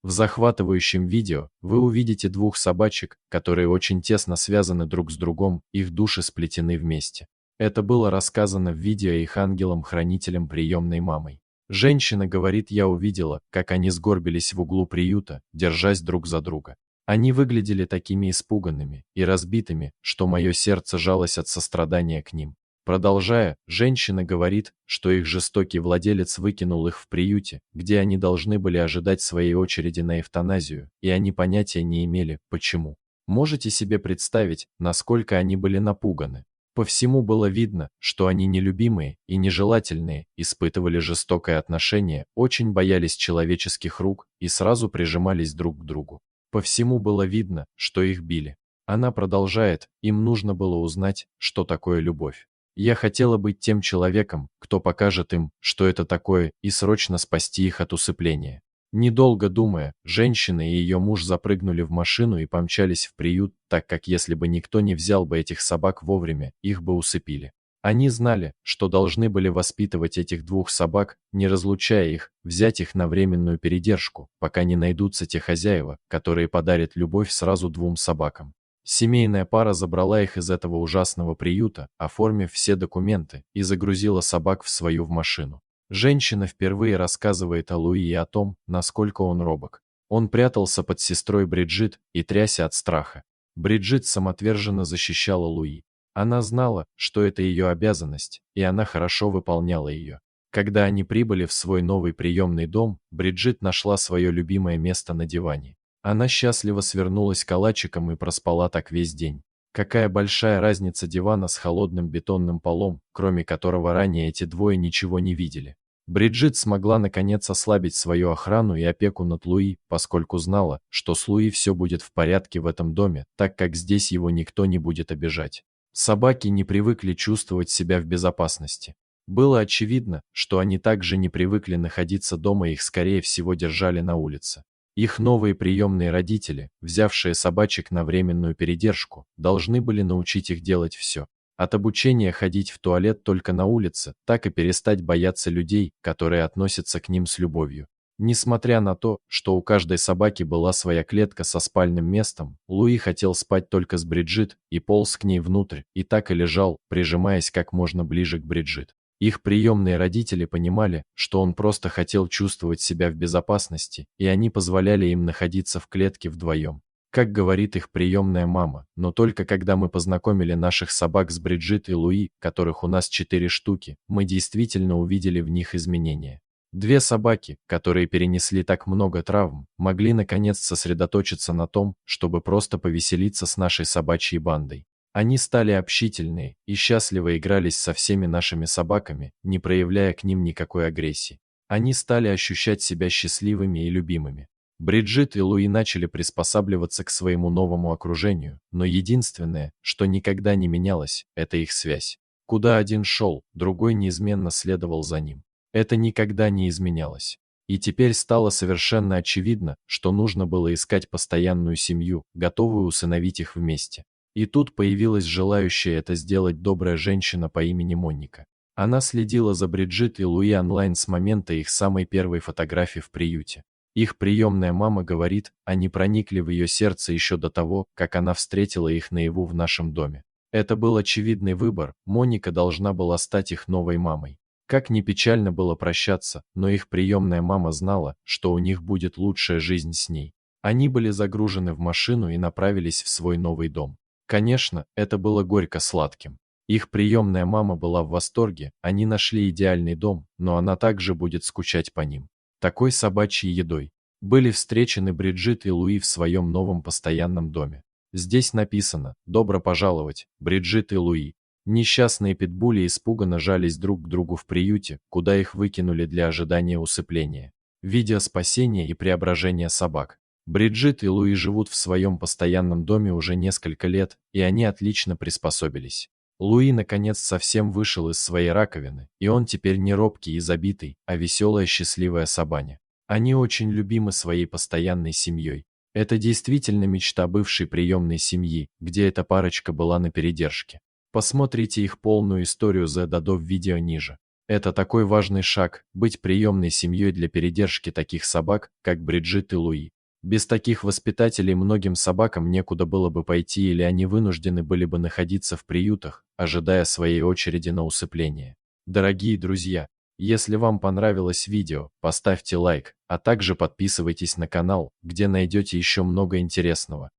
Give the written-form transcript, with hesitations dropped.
В захватывающем видео вы увидите двух собачек, которые очень тесно связаны друг с другом, их души сплетены вместе. Это было рассказано в видео их ангелом-хранителем приемной мамой. Женщина говорит: я увидела, как они сгорбились в углу приюта, держась друг за друга. Они выглядели такими испуганными и разбитыми, что мое сердце жалось от сострадания к ним. Продолжая, женщина говорит, что их жестокий владелец выкинул их в приюте, где они должны были ожидать своей очереди на эвтаназию, и они понятия не имели, почему. Можете себе представить, насколько они были напуганы? По всему было видно, что они нелюбимые и нежелательные, испытывали жестокое отношение, очень боялись человеческих рук и сразу прижимались друг к другу. По всему было видно, что их били. Она продолжает: им нужно было узнать, что такое любовь. Я хотела быть тем человеком, кто покажет им, что это такое, и срочно спасти их от усыпления. Недолго думая, женщина и ее муж запрыгнули в машину и помчались в приют, так как если бы никто не взял бы этих собак вовремя, их бы усыпили. Они знали, что должны были воспитывать этих двух собак, не разлучая их, взять их на временную передержку, пока не найдутся те хозяева, которые подарят любовь сразу двум собакам. Семейная пара забрала их из этого ужасного приюта, оформив все документы, и загрузила собак в свою машину. Женщина впервые рассказывает о Луи и о том, насколько он робок. Он прятался под сестрой Бриджит и трясся от страха. Бриджит самоотверженно защищала Луи. Она знала, что это ее обязанность, и она хорошо выполняла ее. Когда они прибыли в свой новый приемный дом, Бриджит нашла свое любимое место на диване. Она счастливо свернулась калачиком и проспала так весь день. Какая большая разница дивана с холодным бетонным полом, кроме которого ранее эти двое ничего не видели. Бриджит смогла наконец ослабить свою охрану и опеку над Луи, поскольку знала, что с Луи все будет в порядке в этом доме, так как здесь его никто не будет обижать. Собаки не привыкли чувствовать себя в безопасности. Было очевидно, что они также не привыкли находиться дома, их скорее всего держали на улице. Их новые приемные родители, взявшие собачек на временную передержку, должны были научить их делать все. От обучения ходить в туалет только на улице, так и перестать бояться людей, которые относятся к ним с любовью. Несмотря на то, что у каждой собаки была своя клетка со спальным местом, Луи хотел спать только с Бриджит и полз к ней внутрь, и так и лежал, прижимаясь как можно ближе к Бриджит. Их приемные родители понимали, что он просто хотел чувствовать себя в безопасности, и они позволяли им находиться в клетке вдвоем. Как говорит их приемная мама, но только когда мы познакомили наших собак с Бриджит и Луи, которых у нас 4 штуки, мы действительно увидели в них изменения. Две собаки, которые перенесли так много травм, могли наконец сосредоточиться на том, чтобы просто повеселиться с нашей собачьей бандой. Они стали общительные и счастливо игрались со всеми нашими собаками, не проявляя к ним никакой агрессии. Они стали ощущать себя счастливыми и любимыми. Бриджит и Луи начали приспосабливаться к своему новому окружению, но единственное, что никогда не менялось, это их связь. Куда один шел, другой неизменно следовал за ним. Это никогда не изменялось. И теперь стало совершенно очевидно, что нужно было искать постоянную семью, готовую усыновить их вместе. И тут появилась желающая это сделать добрая женщина по имени Моника. Она следила за Бриджит и Луи онлайн с момента их самой первой фотографии в приюте. Их приемная мама говорит, они проникли в ее сердце еще до того, как она встретила их наяву в нашем доме. Это был очевидный выбор, Моника должна была стать их новой мамой. Как ни печально было прощаться, но их приемная мама знала, что у них будет лучшая жизнь с ней. Они были загружены в машину и направились в свой новый дом. Конечно, это было горько-сладким. Их приемная мама была в восторге, они нашли идеальный дом, но она также будет скучать по ним. Такой собачьей едой. Были встречены Бриджит и Луи в своем новом постоянном доме. Здесь написано «Добро пожаловать, Бриджит и Луи». Несчастные питбули испуганно жались друг к другу в приюте, куда их выкинули для ожидания усыпления. Видя спасение и преображение собак. Бриджит и Луи живут в своем постоянном доме уже несколько лет, и они отлично приспособились. Луи наконец совсем вышел из своей раковины, и он теперь не робкий и забитый, а веселая счастливая собаня. Они очень любимы своей постоянной семьей. Это действительно мечта бывшей приемной семьи, где эта парочка была на передержке. Посмотрите их полную историю за Дадо в видео ниже. Это такой важный шаг – быть приемной семьей для передержки таких собак, как Бриджит и Луи. Без таких воспитателей многим собакам некуда было бы пойти или они вынуждены были бы находиться в приютах, ожидая своей очереди на усыпление. Дорогие друзья, если вам понравилось видео, поставьте лайк, а также подписывайтесь на канал, где найдете еще много интересного.